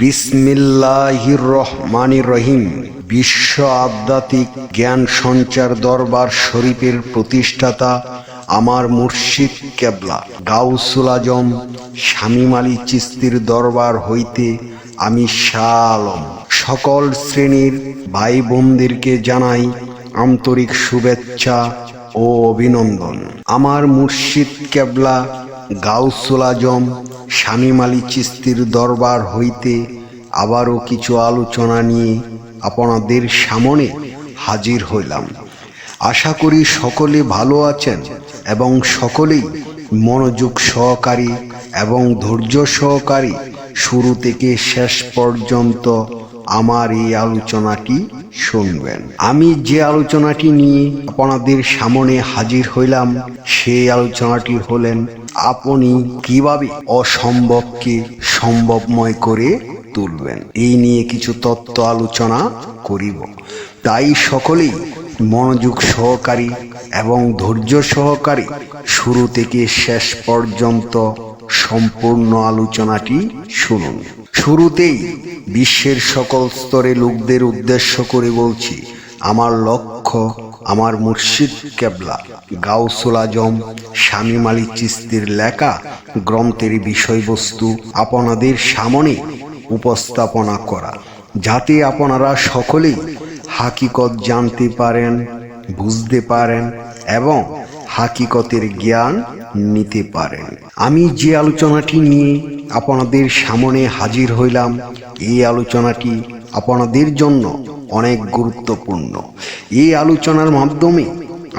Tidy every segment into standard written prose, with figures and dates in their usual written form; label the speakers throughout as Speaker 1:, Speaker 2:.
Speaker 1: বিসমিল্লাহির রহমানির রহিম। বিশ্ব আধ্যাত্মিক জ্ঞান সঞ্চার দরবার শরীফের প্রতিষ্ঠাতা আমার মুর্শিদ কেবলা গাউসুল আজম শামীম আলী চিশতির দরবার হইতে আমি শাহ আলম সকল শ্রেণীর ভাই বোনদেরকে জানাই আন্তরিক শুভেচ্ছা ও অভিনন্দন। আমার মুর্শিদ কেবলা গাউসুল আজম শামীম আলী চিশতির দরবার হইতে আবারও কিছু আলোচনা নিয়ে আপনাদের সামনে হাজির হইলাম। আশা করি সকলে ভালো আছেন এবং সকলেই মনোযোগ সহকারী এবং ধৈর্য সহকারী শুরু থেকে শেষ পর্যন্ত আমার এই আলোচনাটি শুনবেন। আমি যে আলোচনাটি নিয়ে আপনাদের সামনে হাজির হইলাম সেই আলোচনাটি হলেন আপনি কিভাবে অসম্ভবকে সম্ভবময় করে তুলবেন। এই নিয়ে কিছু তত্ত্ব আলোচনা করিব, তাই সকলেই মনোযোগ সহকারী এবং ধৈর্য সহকারী শুরু থেকে শেষ পর্যন্ত সম্পূর্ণ আলোচনাটি শুনুন। শুরুতেই বিশ্বের সকল স্তরে লোকদের উদ্দেশ্য করে বলছি, আমার লক্ষ্য আমার মুর্শিদ কেবলা গাউসুল আজম শামীম আলী চিশতির লেখা গ্রন্থের বিষয়বস্তু আপনাদের সামনে উপস্থাপনা করা, যাতে আপনারা সকলেই হাকিকত জানতে পারেন, বুঝতে পারেন এবং হাকিকতের জ্ঞান নিতে পারেন। আমি যে আলোচনাটি নিয়ে আপনাদের সামনে হাজির হইলাম, এই আলোচনাটি আপনাদের জন্য অনেক গুরুত্বপূর্ণ। এই আলোচনার মাধ্যমে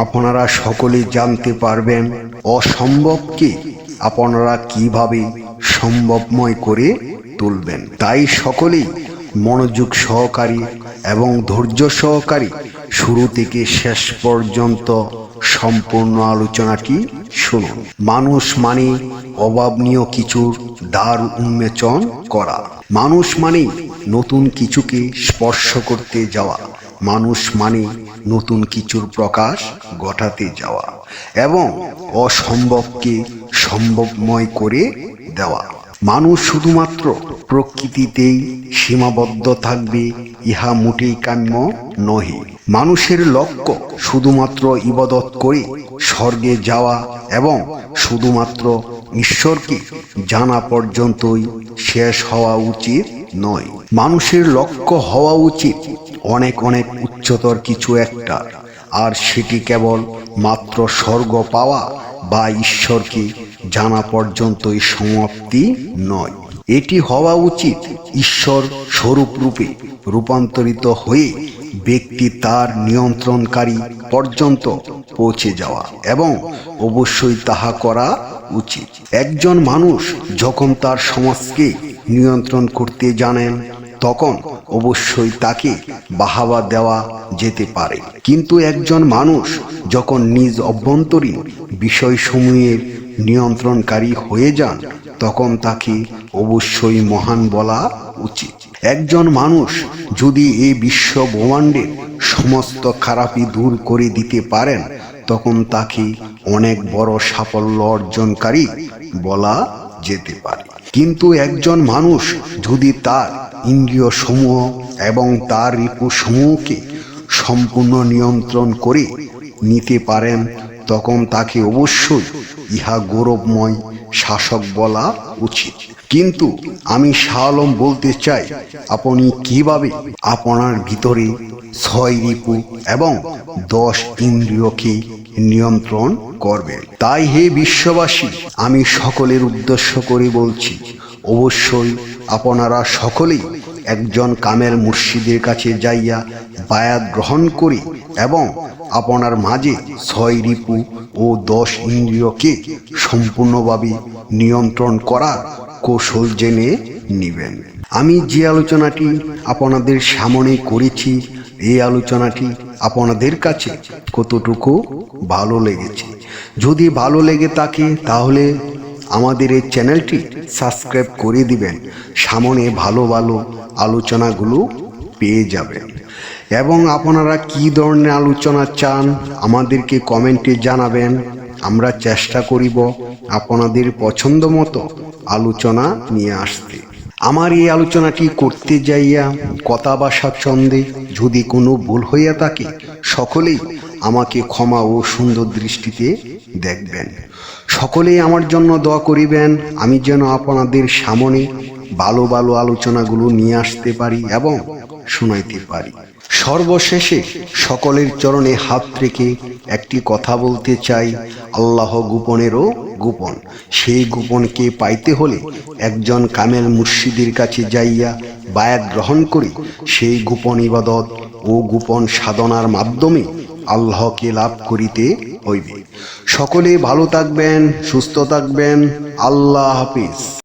Speaker 1: আপনারা সকলে জানতে পারবেন অসম্ভবকে আপনারা কিভাবে সম্ভবময় করে তুলবেন। তাই সকলেই মনোযোগ সহকারী এবং ধৈর্য সহকারী শুরু থেকে শেষ পর্যন্ত সম্পূর্ণ আলোচনাটি শুনুন। মানুষ মানে অভাবনীয় কিছুর দ্বার উন্মোচন করা। মানুষ মানে নতুন কিছুকে স্পর্শ করতে যাওয়া। মানুষ মানে নতুন কিছুর প্রকাশ ঘটাতে যাওয়া এবং অসম্ভবকে সম্ভবময় করে দেওয়া। মানুষ শুধুমাত্র প্রকৃতিতেই সীমাবদ্ধ থাকবে, ইহা মোটেই কাম্য নহে। মানুষের লক্ষ্য শুধুমাত্র ইবাদত করে স্বর্গে যাওয়া এবং শুধুমাত্র ঈশ্বরকে জানা পর্যন্তই শেষ হওয়া উচিত নয়। মানুষের লক্ষ্য হওয়া উচিত অনেক অনেক উচ্চতর কিছু একটা, আর সেটি কেবল মাত্র স্বর্গ পাওয়া বা ঈশ্বরকে জানা পর্যন্তই সমাপ্তি নয়। এটি হওয়া উচিত ঈশ্বর স্বরূপ রূপে রূপান্তরিত হয়ে ব্যক্তি তার নিয়ন্ত্রণকারী পর্যন্ত পৌঁছে যাওয়া, এবং অবশ্যই তাহা করা উচিত। একজন মানুষ যখন তার সমাজকে নিয়ন্ত্রণ করতে জানেন, তখন অবশ্যই তাকে বাহাবা দেওয়া যেতে পারে। কিন্তু একজন মানুষ যখন নিজ অভ্যন্তরীণ বিষয়সমূহের নিয়ন্ত্রণকারী হয়ে যান, তখন তাকে অবশ্যই মহান বলা উচিত। একজন মানুষ যদি এই বিশ্ব ব্রহ্মাণ্ডের সমস্ত খারাপি দূর করে দিতে পারেন, তখন তাকে অনেক বড় সাফল্য অর্জনকারী বলা যেতে পারে। কিন্তু একজন মানুষ যদি তার ইন্দ্রিয় সমূহ এবং তার রিপুসমূহকে সম্পূর্ণ নিয়ন্ত্রণ করে নিতে পারেন, তখন তাকে অবশ্যই ইহা গৌরবময় শাসক বলা উচিত। কিন্তু আমি শাহ আলম বলতে চাই, আপনি কিভাবে আপনার ভিতরে 6 রিপু এবং 10 ইন্দ্রিয়কে নিয়ন্ত্রণ করবেন। তাই হে বিশ্ববাসী, আমি সকলের উদ্দেশ্য করে বলছি, অবশ্যই আপনারা সকলেই একজন কামেল মুর্শিদের কাছে যাইয়া বায়াত গ্রহণ করি এবং আপনার মাঝে 6 রিপু ও 10 ইন্দ্রিয়কে সম্পূর্ণভাবে নিয়ন্ত্রণ করার কৌশল জেনে নিবেন। আমি যে আলোচনাটি আপনাদের সামনে করেছি, এই আলোচনাটি আপনাদের কাছে কতটুকু ভালো লেগেছে। যদি ভালো লেগে থাকে তাহলে আমাদের এই চ্যানেলটি সাবস্ক্রাইব করে দিবেন। সামনে ভালো ভালো আলোচনাগুলো পেয়ে যাবেন। এবং আপনারা কি ধরনের আলোচনা চান আমাদেরকে কমেন্টে জানাবেন। আমরা চেষ্টা করিব আপনাদের পছন্দ মতো আলোচনা নিয়ে আসতে। আমার এই আলোচনাটি করতে যাইয়া কথা বা ছন্দে যদি কোনো ভুল হইয়া থাকে, সকলেই আমাকে ক্ষমা ও সুন্দর দৃষ্টিতে দেখবেন। সকলেই আমার জন্য দোয়া করিবেন, আমি যেন আপনাদের সামনে ভালো ভালো আলোচনাগুলো নিয়ে আসতে পারি এবং শোনাইতে পারি। সর্বশেষে সকলের চরণে হাত রেখে একটি কথা বলতে চাই, আল্লাহ গোপনেরও গোপন। সেই গোপনকে পাইতে হলে একজন কামেল মুর্শিদের কাছে যাইয়া বায়াত গ্রহণ করে সেই গোপন ইবাদত ও গোপন সাধনার মাধ্যমে আল্লাহকে লাভ করিতে হইবে। সকলে ভালো থাকবেন, সুস্থ থাকবেন। আল্লাহ হাফিজ।